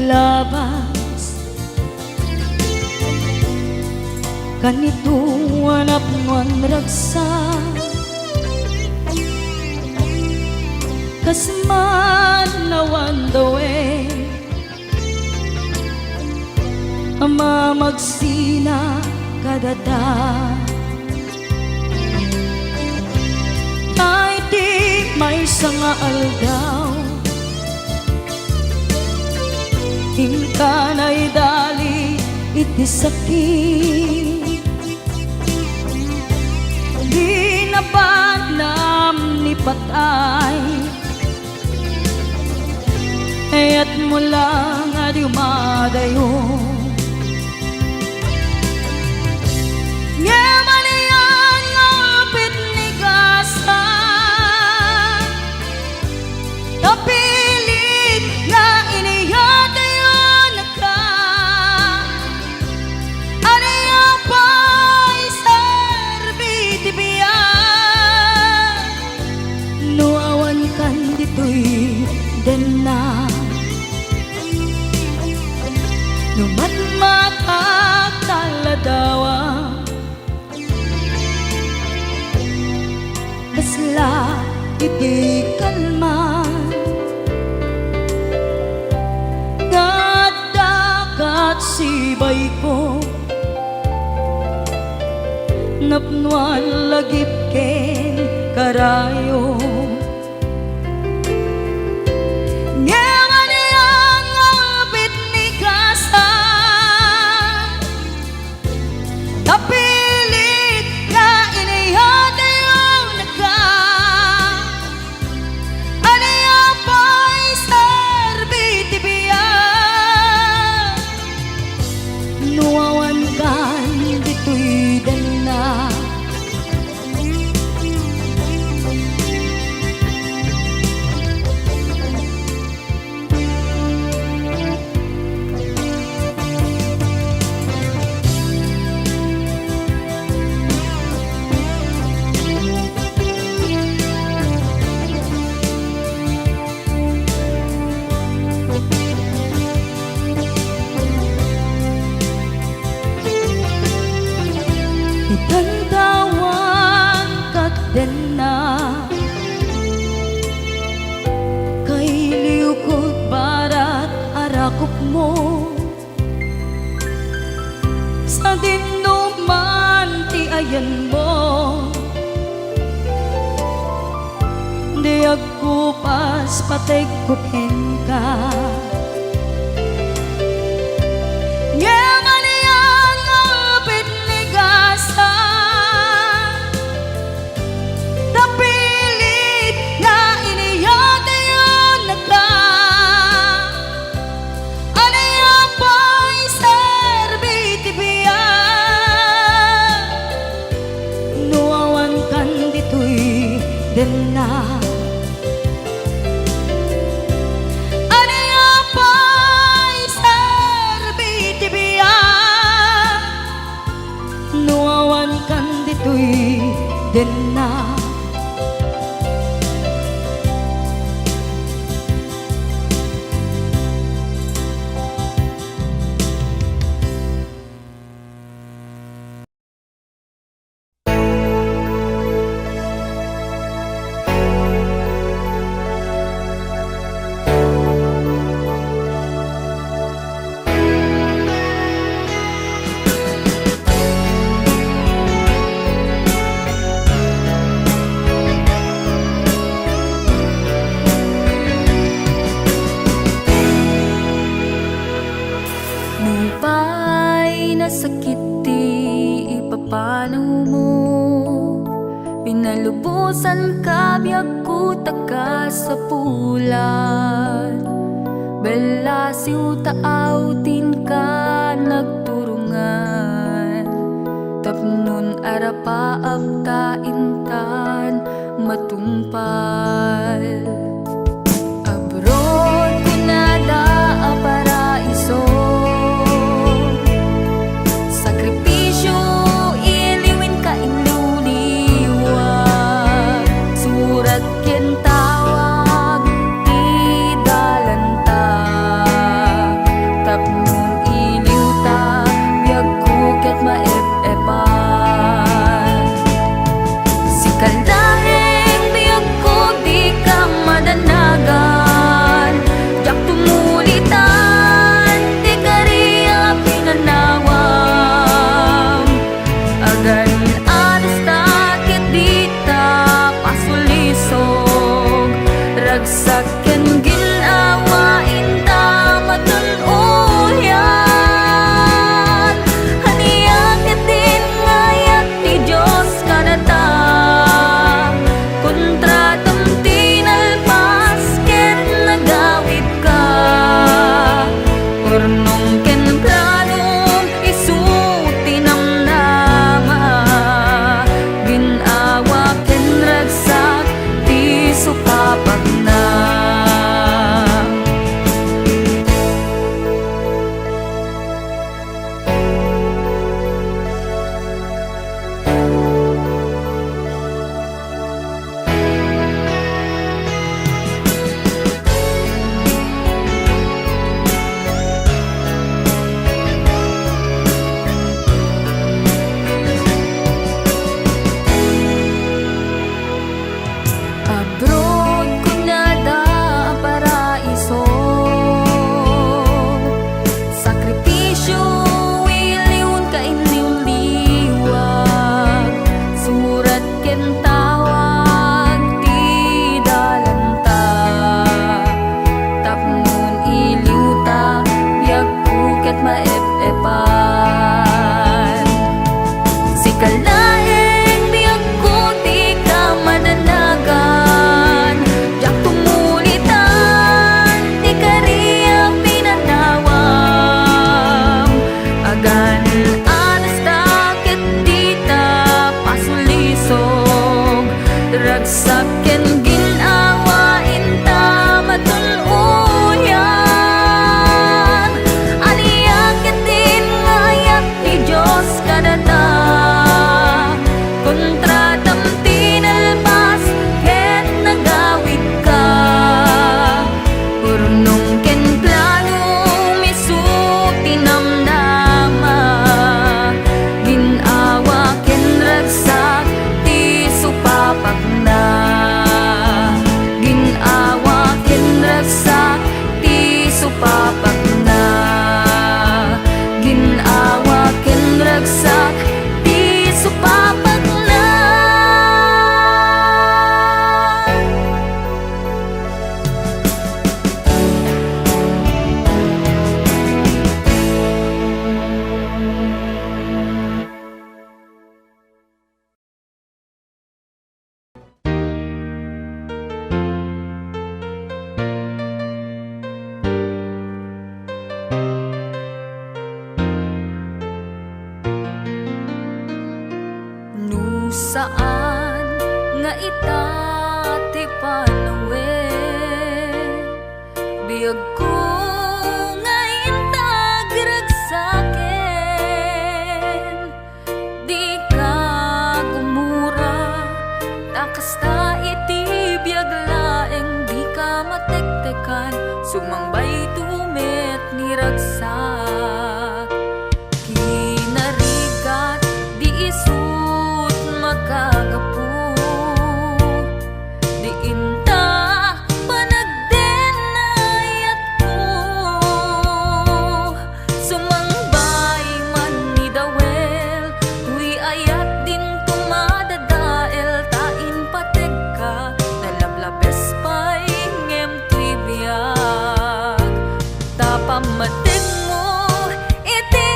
labas kanito hanap ngon ragsa kasman nawan dawe ama magsina kadada ay di may sanga aldaw hingkanay dali iti sakit di napanam ni patay at mula nga dumadayo ngaman iyan ngapit ni gasa tapilit nga iniyatayo na ka aniya pa'y serbiti biya nuawan kan dito'y den na numatmatak taladawa kasla iti kalman ngadakat sibay ko napnuan lagip ken karayo tapilit nga iniyatayo na ka aniya pa'y serbiti biya nuawan kan dito'y dana itantawan kat den na kay liukod barat arakop mo sa dinuman ti ayan mo di agkupas patay kupen ka den na aniya pa'y serbiti biya nuawan kan dito'y den na Pinalubusan ka biag ko taka sa pulan belasiw taaw tin ka nagturungan tapnon arapa abta intan matungpal abroad pinada a paraiso sakripisyo iliwin ka inuliwag surat ken tawag ti dalanta kalaeng di ako di ka madanagan. Jak tumulitan, di ka riya pinanawam. Agan anas takit di ta pasulisog. Ragsak ken ginawain ta matuluyan. Aniyak din ngayak ni Diyos kadata. Kontra damti nalpas ket nagawid ka. Purnong ken plano misuti namnama. Ginawa ken ragsak ti supapak na. Ginawa ken ragsak ti supapak na. Ginawa ken ragsak ti supapak na. No saan nga ita ti panawen. Biag ko nga intag ragsaken. Di ka gumura, takasta iti biag laeng di ka matektekan. Sumangbay tumet ni ragsak. Kinarigat di isut magagapu. Di inta panagdenayat ko. Sumangbay man ni dawel, tuy ayat din tumadadael. Tain pateg ka, nalablabes pa'y ngem tuy biyag. Tapamatig mo, iti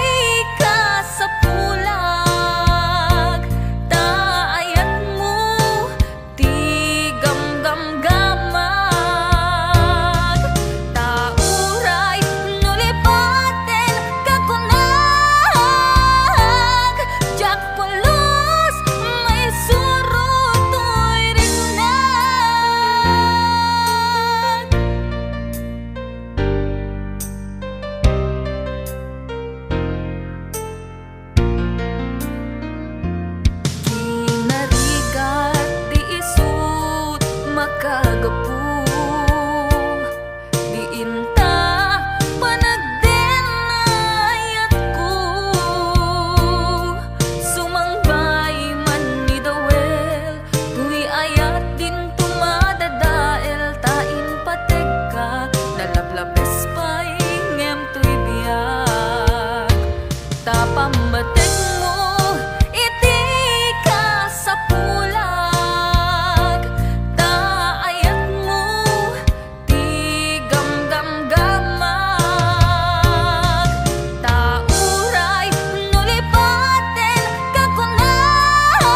ka sa pulag. Taayat mo, ti gamgamgamag. Tauray, nulipaten kakunag. Jak pulos, may surutoy rinag. Kinarigat di isut makagapu. Di inta panagdenayat ko. Sumangbay man ni dawel, tuy ayat din tumadadael. Tain pateg ka, nalablabes pa'y ngem tuy biyag. Tapamatig mo, iti ka sa pulag. Taayat mo, ti gamgamgamag. Tauray, nulipaten kakunag.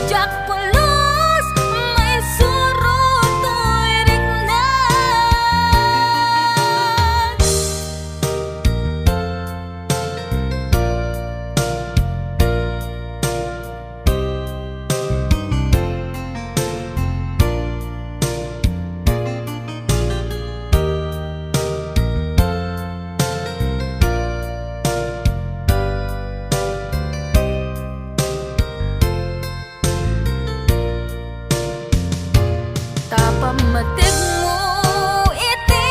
Jak pulos, may surutoy rinag. Tapamatig mo, iti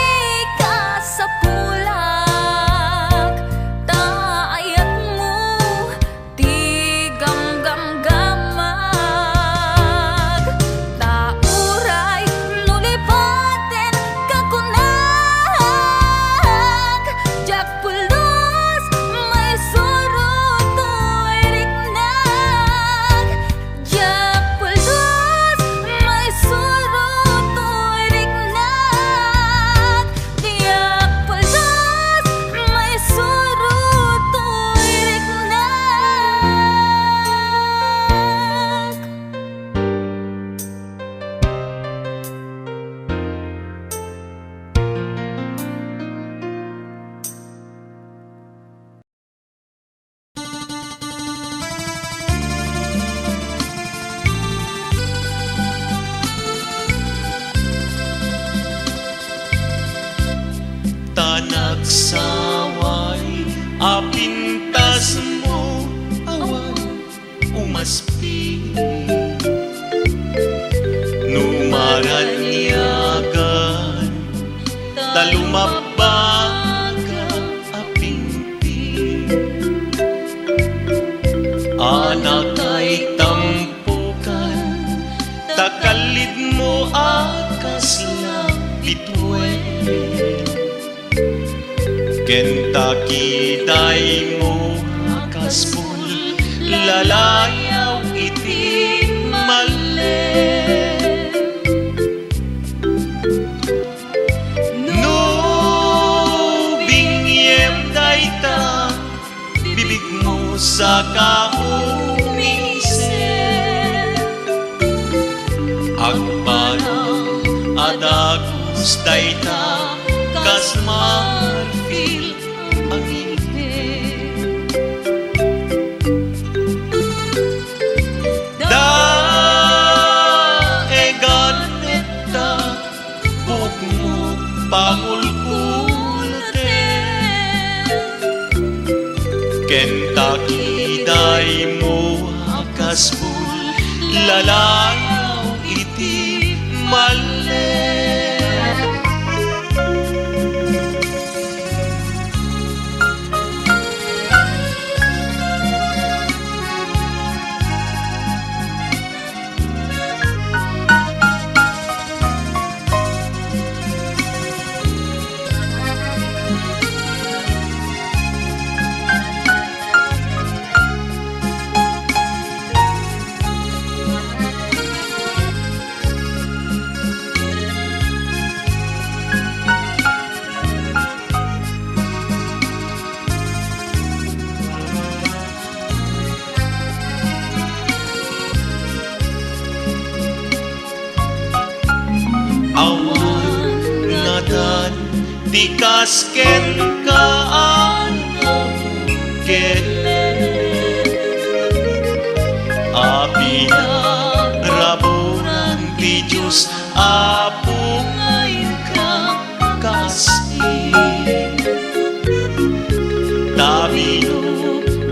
ka sa pulag. Taayat mo, ti gamgamgamag. Tauray, nulipaten kakunag. Jak pulos, may surutoy rinag. Jak pulos, may surutoy apintas mo awan umaspi numaranyagan talumabaga apingping anak ay tampukan takalid mo akas lang bituin Kentucky day mo akaspul lalayaw iti mali no bingyem day ta bibig mo sa kaumisip agparang adagus day ta kasmarfil ang ibig daeganeta buk mo pangulkulaten Kentucky day mo akaspul lalayaw iti mali awan ngatan tikasken kaan kele api na rabunan ti Diyos apo ngayon kang kasi tabi no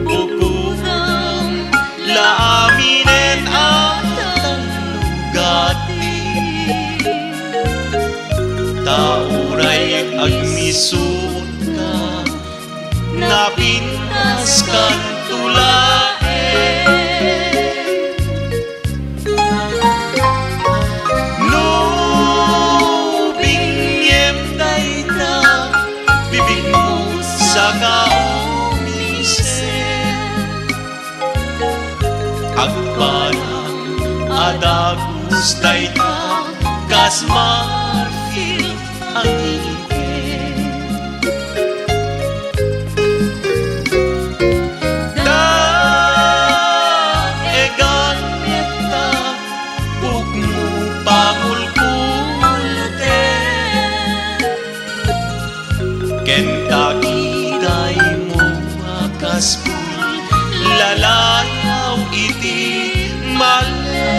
bukurang laaminen at tanugati tauray agmisut ka napintas kan tulae no bingyem day na bibig mo sa kaumisip agparang adagus day ta kasmarfil ang ibig daeganeta buk mo pangulkulaten Kentucky day mo akaspul lalayaw iti mali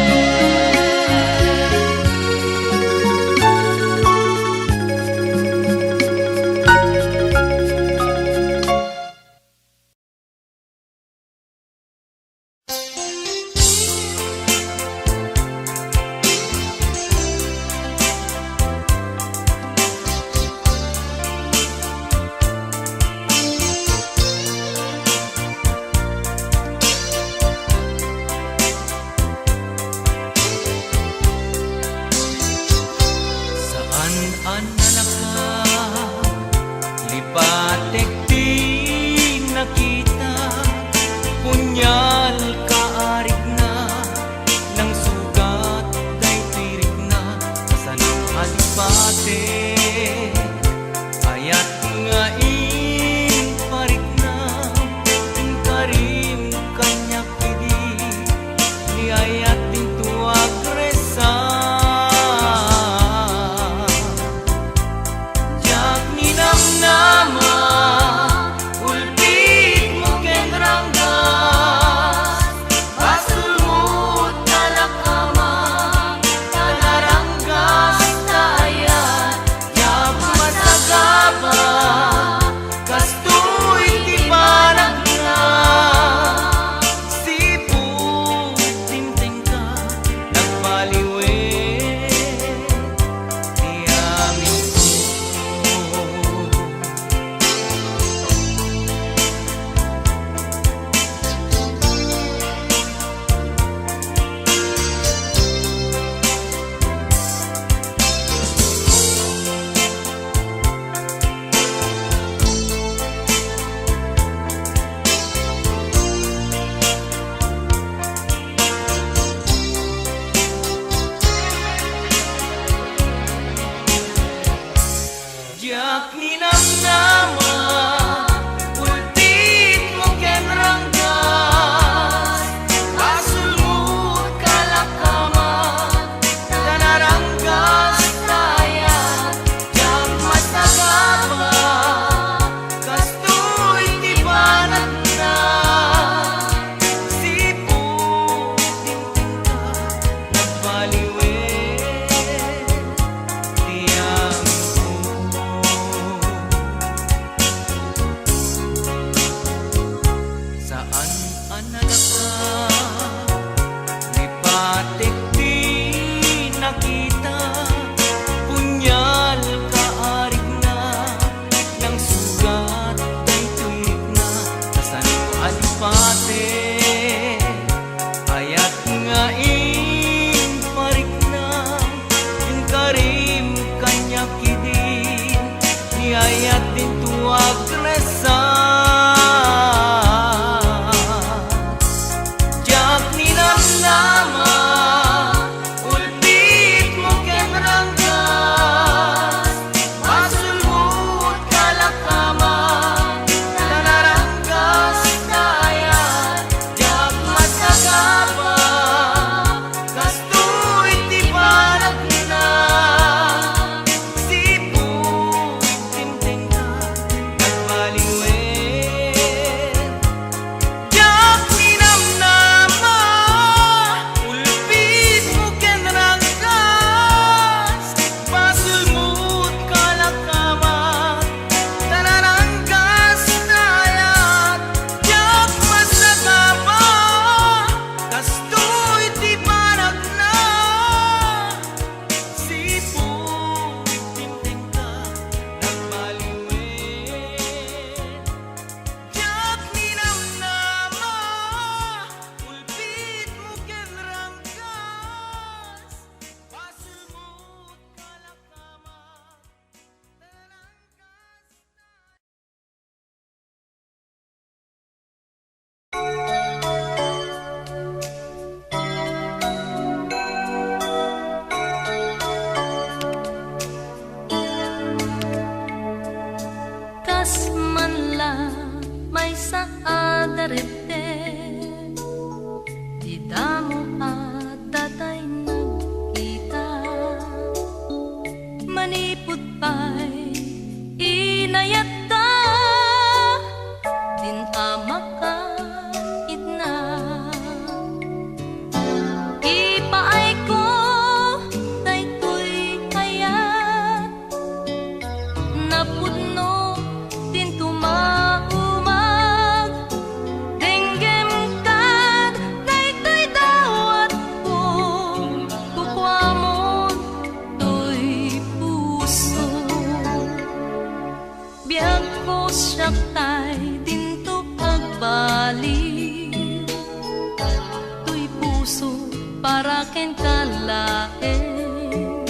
laeng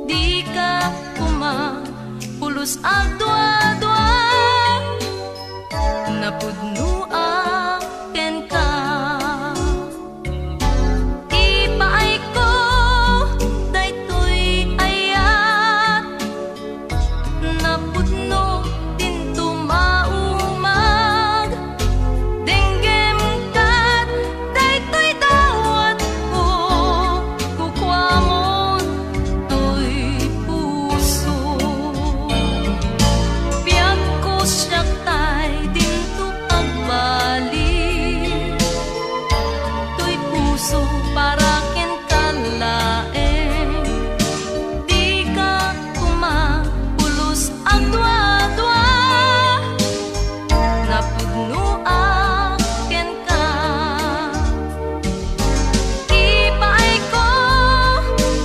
di ka pulos agdwa-dwa napudno aken ka ipaay ko daytoy ayat napudno din tumaumag denggem kat daytoy dawat ko kukwamon toy puso biag ko siyak tay dinto agbalik toy puso para ken kalaeng di ka pulos agdwa-dwa napudno aken ka ipaay ko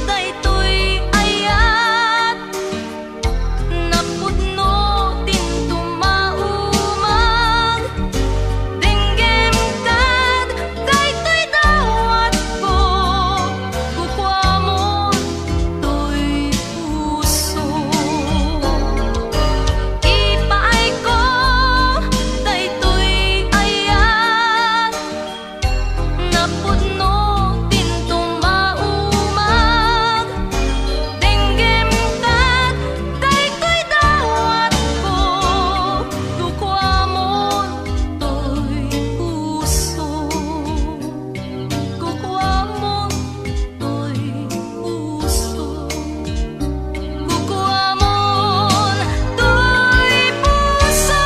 daytoy ayat napudno din tumaumag denggem kad daytoy dawat ko kukwamon toy puso ipaay ko daytoy ayat napudno din tumaumag denggem kad daytoy dawat ko kukwamon toy puso kukwamon toy puso kukwamon toy puso.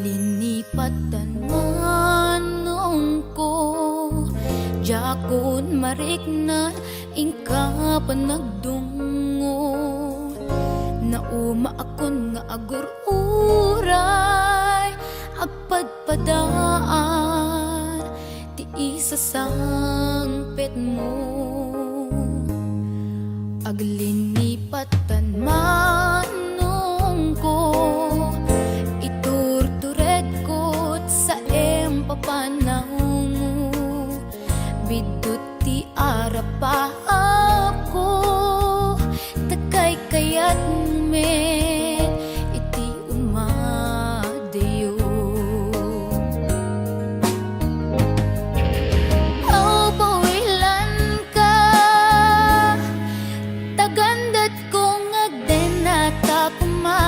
Aglinipatan manong ko jakon mariknan ingka panagdungo nauma akon nga agururay agpadpadaan ti isa sangpet mo aglinipatan manong ko iturtured ko sa empapanango bidot ti arapa ako takay kayat met iti umadayo aw pawilan ka tagandat kong agdenata kuma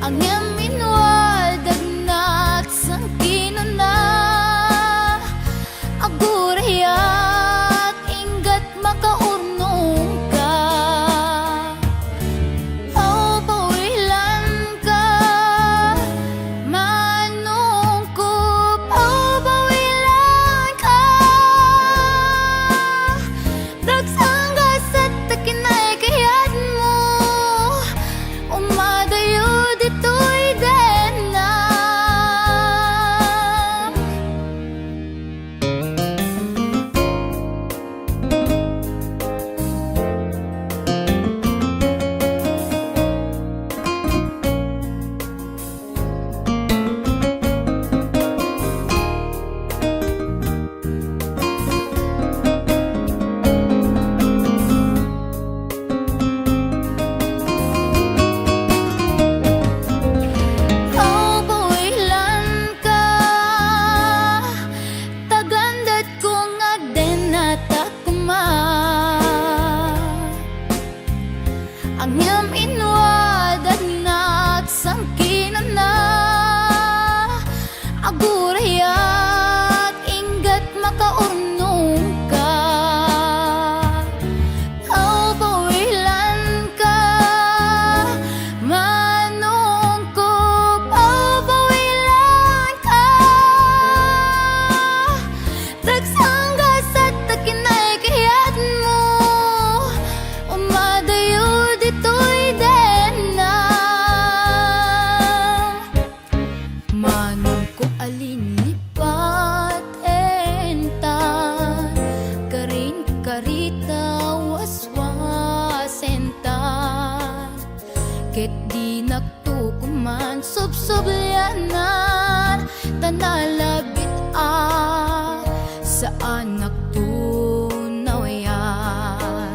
ang yaminwal dagnat sang kinuna agurayat inggat makaurnong ka Manong ko alinipat entan, karin karita waswasentan, ket di nagtukuman subsublyanan, tanalabit sa anak tunaw yan.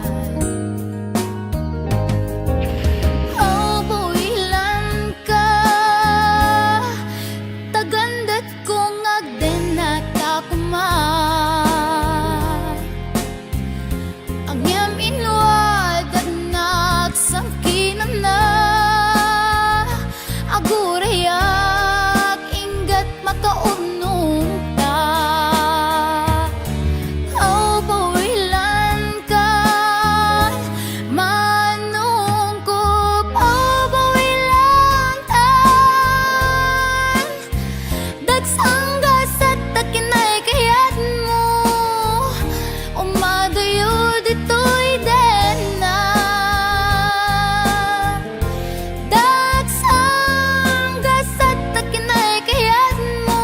Oh, buwilan ka, tagandat kong agden at akuman. Ang yam inwad at nagsangkinan na, agurayak ingat makaunong ta. Oh, bawilan ka, manong ko, oh, bawilan tan. Dagsanggas at takinay kayat mo, umadayo dito'y den na. Dagsanggas at takinay kayat mo,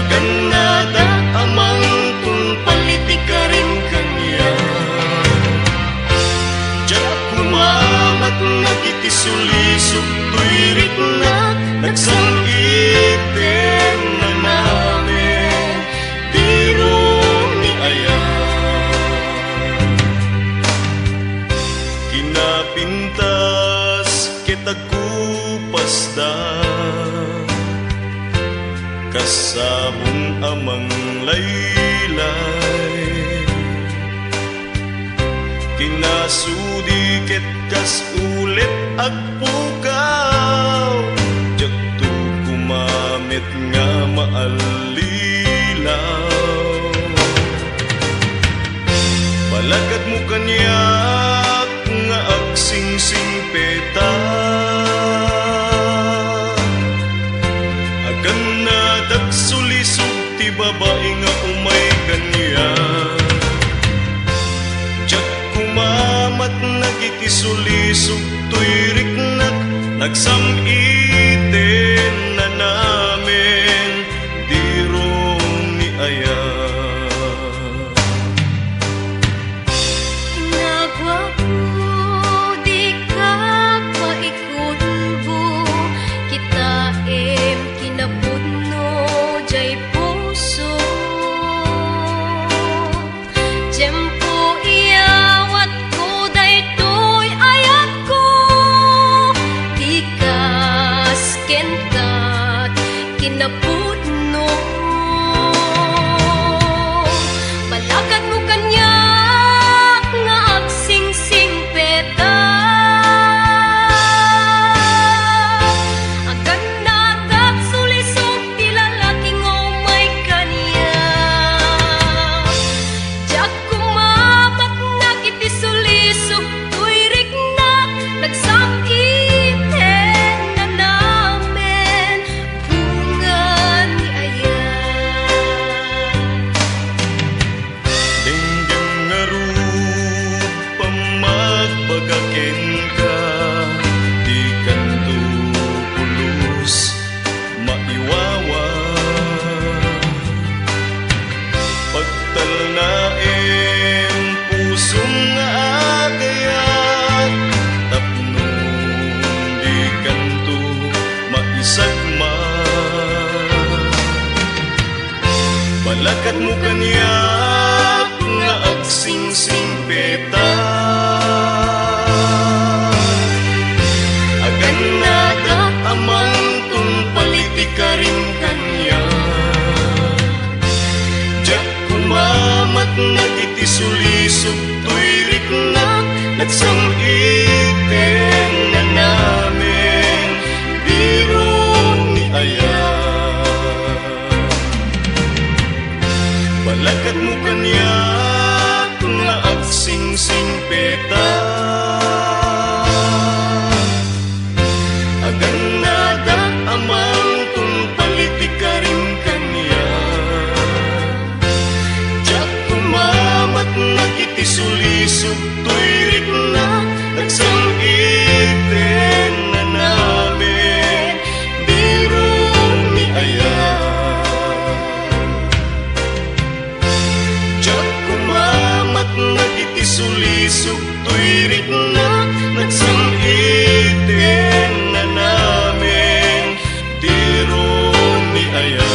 Ganada amang tun politika rin kanya. Diyak kumamat nagiti sulisok tuirit na nagsangiten na namin biro ni Aya. Kinapintas kitagupas da kasabong amang laylay. Kinasudi ket kas ulit agpukaw, jak tu kumamit nga maalilaw. Palagad mo kanyak nga agsingsing peta, agan na dagsulisog ti babae nga umay kanya. Jak kumamat nagikisulisog tuirik nagsamitin na namin dirong ni Aya. Nagwapo, di ka maikulbo, kita kinapudno, jay puso. Tiyempo iyawat ko, daytoy ayat ko, di kas kentat kinapudno. Malagad mo kanya nga agsingsing peta, agan na dagsulisog ti lalaki nga umay kaniya. Diyak kumamat nagiti sulisog tuirik na nagsangiten na namin bunga ni Aya. Denggem nga roof pamagbagaken ka, di kanto pulos maiwawa. Pagtalnaen pusong nga agayat, tapnong di kanto maisagma. Balakad mo kanyak nga agsingsing peta, agan nada amang tun politika rin kanya. Diyak kumamat nagiti sulisog tuirik na nagsangiten na namin biro ni Aya. Balagad mo kanyak nga agsingsing peta, agan nada amang tun politika rin kanya. Diyak kumamat nagiti sulisog tuirik na nagsangiten na namin biro ni Aya. Diyak kumamat nagiti sulisog tuirik na nagsangiten na namin biro ni Aya.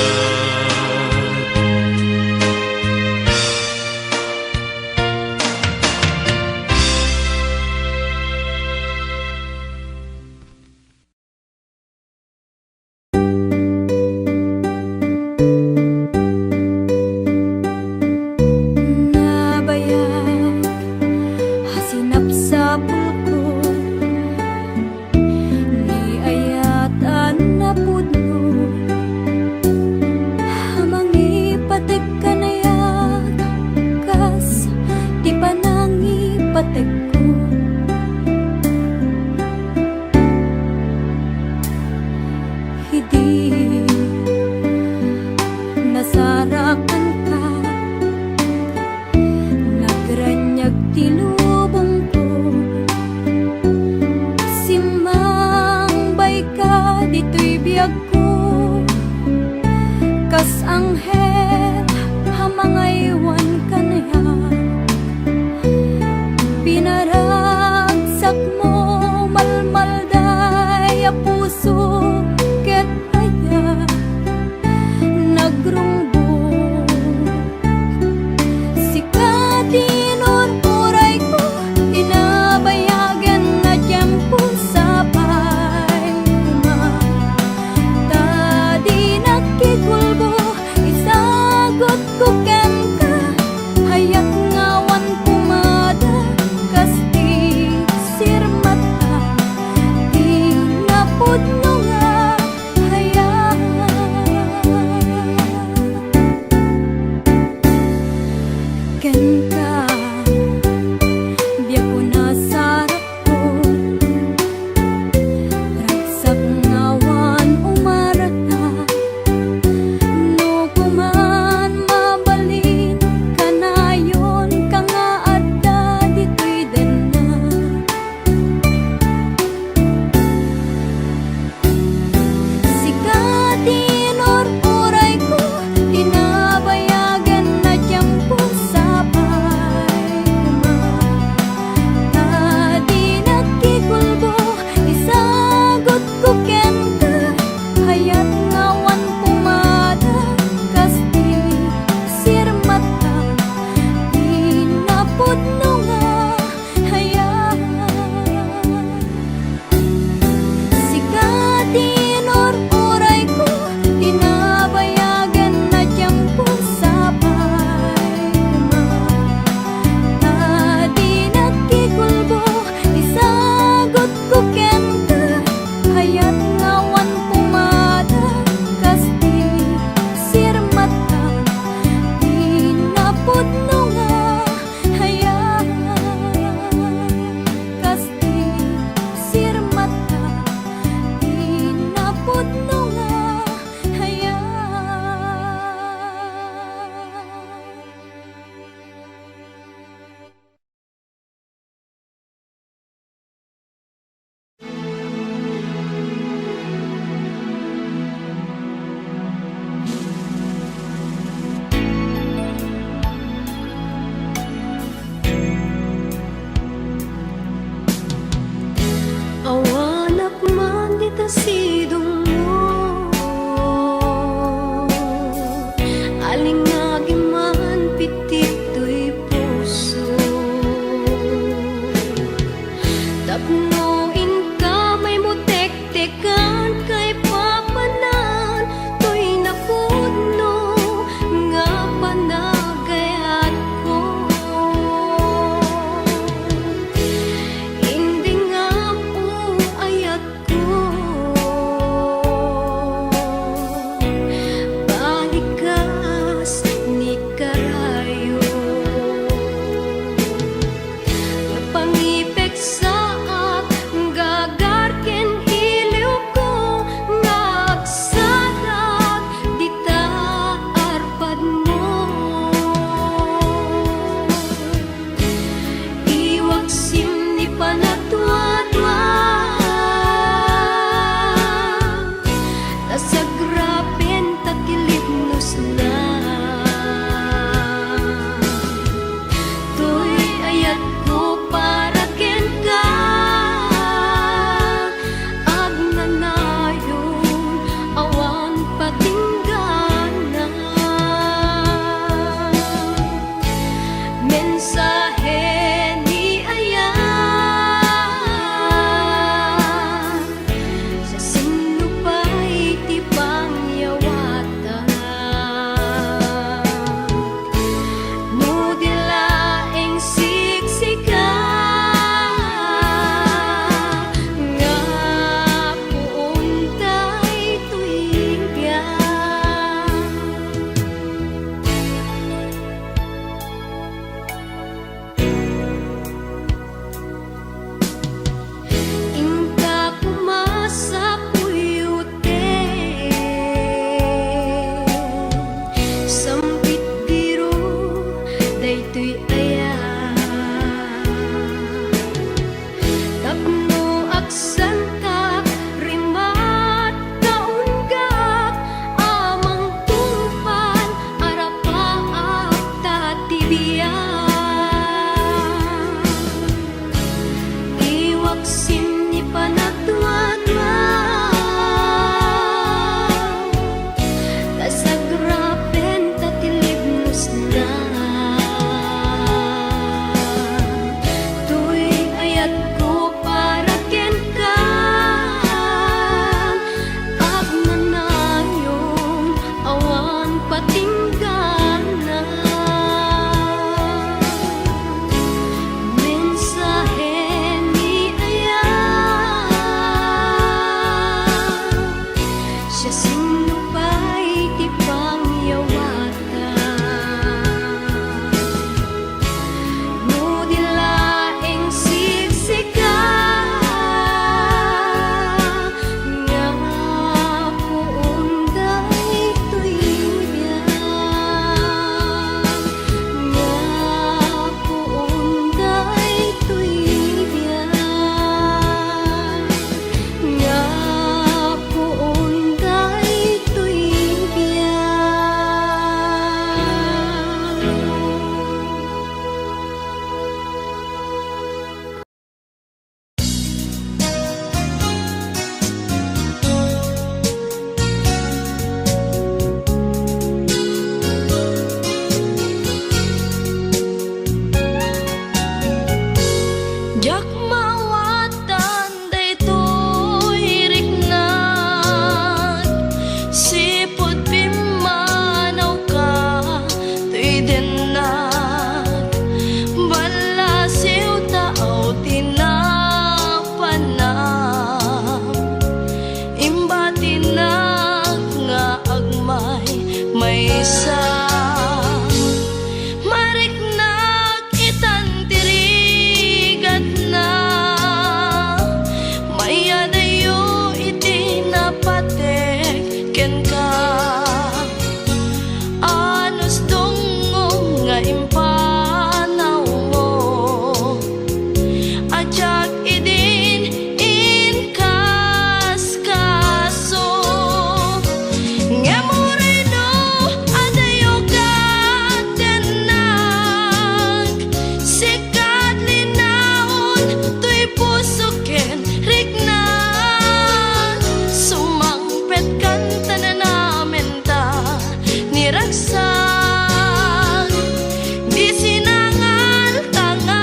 Nabayag, hasinap sa pulbo. niragsak, di sinangal tangayan.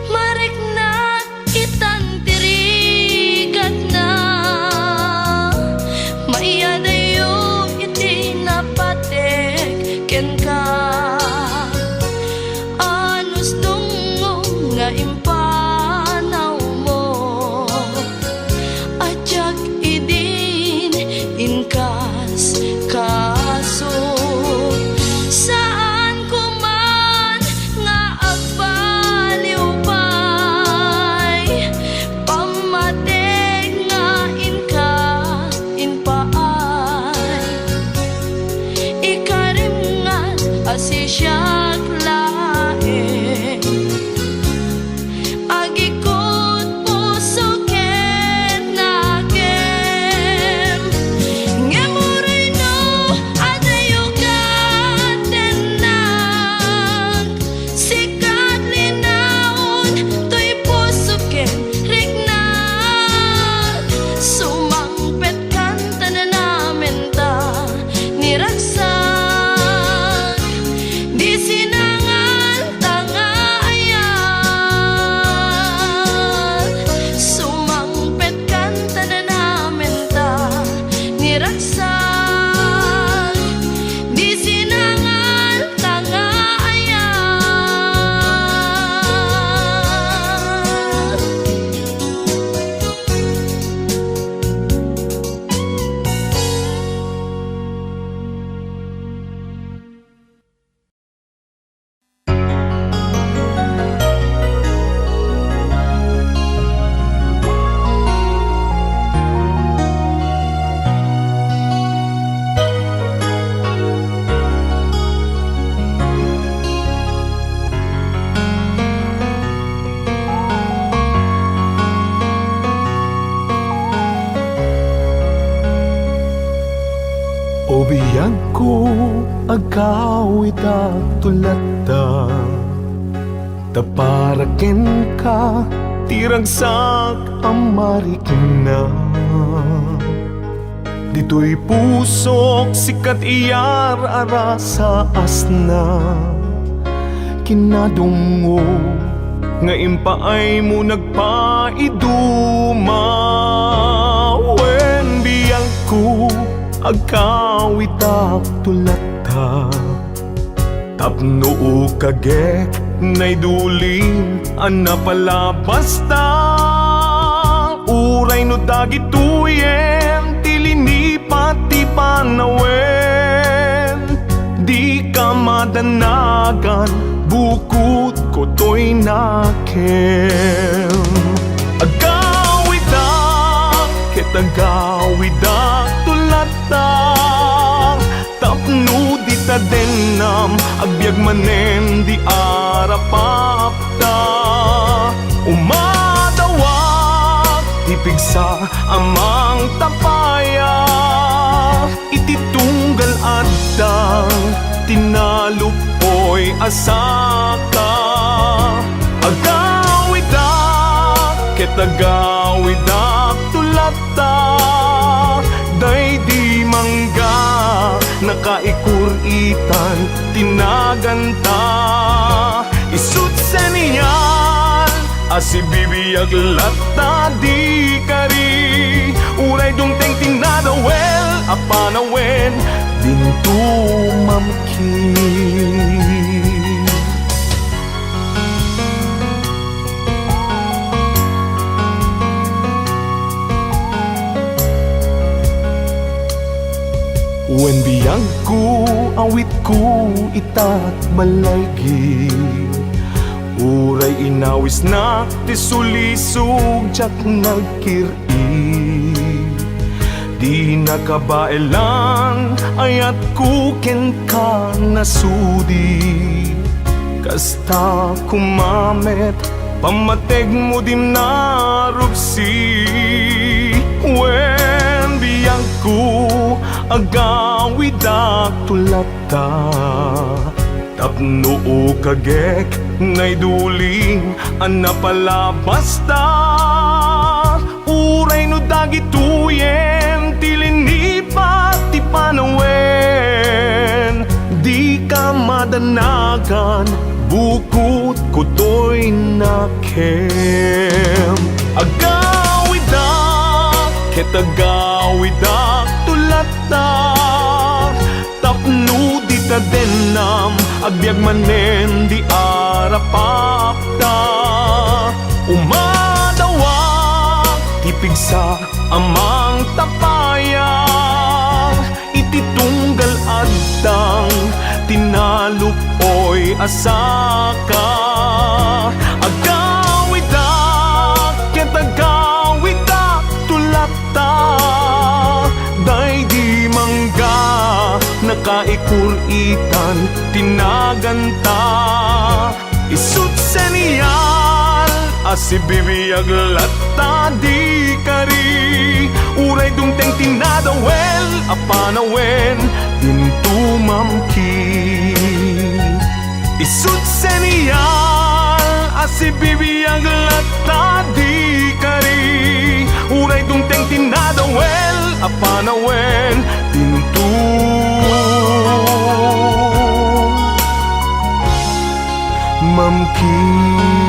Marek na itan tirigat na, maiyadayo iti napatek ken ka. Anus dungong nga impanaw mo, ajag idin inkas kaso. Saan ko man nga agbaliw pa'y pamateg nga inka inpaay. Ikarimngan asisyak laeng, agikot puso ken nakem. Ngemuray no adayo katenang, sikat linaon to'y puso ken rignag. Sumangpet kanta na namin ta, niragsak, di sinangal tangayan. Sumangpet kanta na namin ta, niragsak, di sinangal tangayan. O biyag ko agawid at tulata, taparaken ka tiragsak amarikin na. Dito'y pusok sikat iyar ara sa asna, kinadungo nga impaay mo nagpaiduma. Wen biyag ko agkawit ak tulata, tapno kagek na'y duling ana pala basta. Uray no dagituyen tilini pati panawen, di ka madanagan bukod ko to'y nakem. Agawid ak ket agawid ak tulata, tapno di ta denam agbyag manen di arapapta. Umadawak ipigsa amang tapaya, ititunggal adang tinalupoy asaka. Agawid ak ket agawid ak tulata, day di mangga nakaikuritan tinaganta. Isut seniyan asibibiyag lata di kari, uray dungteng tinadawel apanawen dintu mamkin. Wen biyag ko, awit ko, itat malaygi, uray inawis na ti sulisog jak nagkiri. di nakabailan ayat kuken ka nasudi. Kasta kumamet pamateg mo din narupsi. Wen biyang ku agawidak tulata, tapno o kagek ngay duling anapalabasta. Uray no dagituyen tilinipat ti panawen. Di ka madanagan bukod ko to'y nakem. Agawidak ket agawidak tulata, tapno di ta denam agbyag manen di arapapta. Umadawak tipigsa amang tapayang ititunggal adtang tinalupoy asaka. Agawidak ket agawidak tulata, day di mangga nakaikuritan tinaganta. Isut seniyal asibibiyag latta di kari. Uray dumteng tinadawel apanawen dintumamki. Isut seniyal asibibiyag latta di kari. Uray dumteng tinadawel apanawen dintumamki.